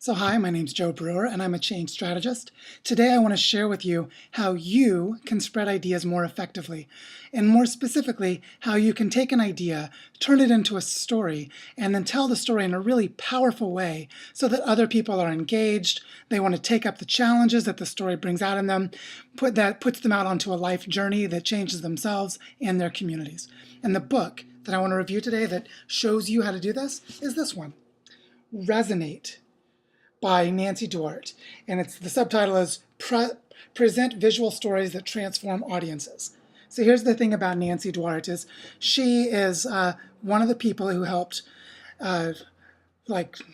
So hi, my name's Joe Brewer and I'm a change strategist. Today I want to share with you how you can spread ideas more effectively, and more specifically, how you can take an idea, turn it into a story, and then tell the story in a really powerful way so that other people are engaged, they want to take up the challenges that the story brings out in them, puts them out onto a life journey that changes themselves and their communities. And the book that I want to review today that shows you how to do this is this one, Resonate, by Nancy Duarte, and the subtitle is Present Visual Stories That Transform Audiences. So here's the thing about Nancy Duarte is she is one of the people who helped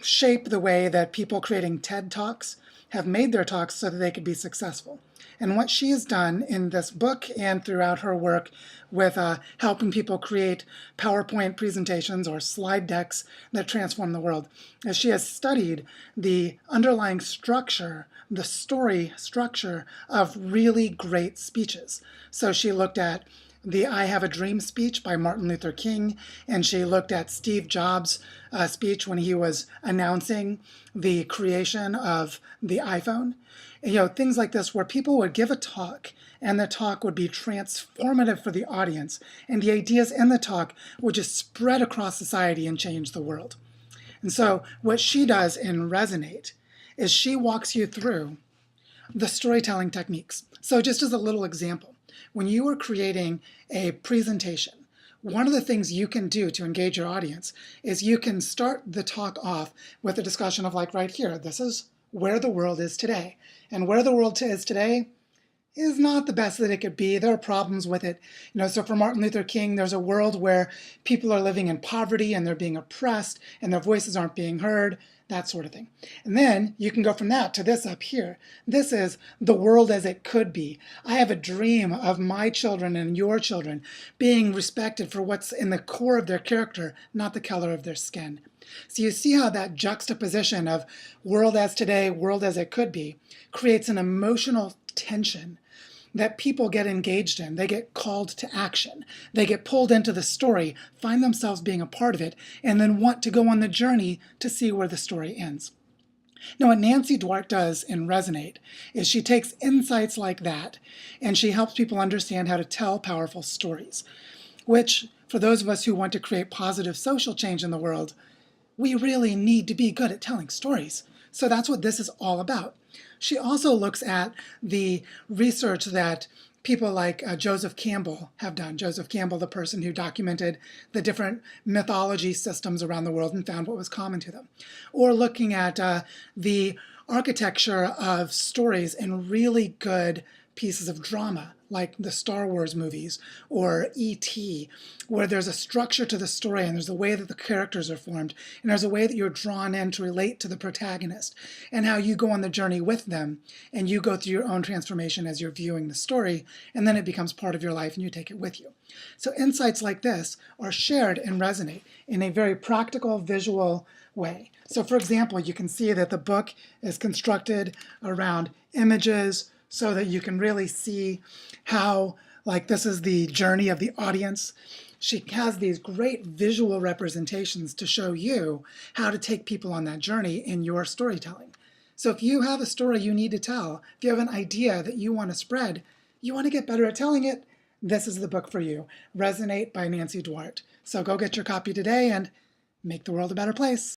shape the way that people creating TED Talks have made their talks so that they could be successful. And what she has done in this book and throughout her work with helping people create PowerPoint presentations or slide decks that transform the world is she has studied the underlying structure, the story structure of really great speeches. So she looked at the I Have a Dream speech by Martin Luther King, and she looked at Steve Jobs' speech when he was announcing the creation of the iPhone. And, things like this where people would give a talk and the talk would be transformative for the audience, and the ideas in the talk would just spread across society and change the world. And so what she does in Resonate is she walks you through the storytelling techniques. So just as a little example, when you are creating a presentation, one of the things you can do to engage your audience is you can start the talk off with a discussion of, like, right here, this is where the world is today. And where the world is today is not the best that it could be. There are problems with it. So for Martin Luther King, there's a world where people are living in poverty and they're being oppressed and their voices aren't being heard, that sort of thing. And then you can go from that to this up here. This is the world as it could be. I have a dream of my children and your children being respected for what's in the core of their character, not the color of their skin. So you see how that juxtaposition of world as today, world as it could be, creates an emotional tension that people get engaged in. They get called to action. They get pulled into the story, find themselves being a part of it, and then want to go on the journey to see where the story ends. Now, what Nancy Duarte does in Resonate is she takes insights like that and she helps people understand how to tell powerful stories, which, for those of us who want to create positive social change in the world, we really need to be good at telling stories. So that's what this is all about. She also looks at the research that people like Joseph Campbell have done. Joseph Campbell, the person who documented the different mythology systems around the world and found what was common to them. Or looking at the architecture of stories in really good pieces of drama, like the Star Wars movies or E.T., where there's a structure to the story and there's a way that the characters are formed and there's a way that you're drawn in to relate to the protagonist and how you go on the journey with them and you go through your own transformation as you're viewing the story, and then it becomes part of your life and you take it with you. So insights like this are shared and Resonate in a very practical, visual way. So for example, you can see that the book is constructed around images, so that you can really see how, this is the journey of the audience. She has these great visual representations to show you how to take people on that journey in your storytelling. So if you have a story you need to tell, if you have an idea that you want to spread, you want to get better at telling it, this is the book for you, Resonate by Nancy Duarte. So go get your copy today and make the world a better place.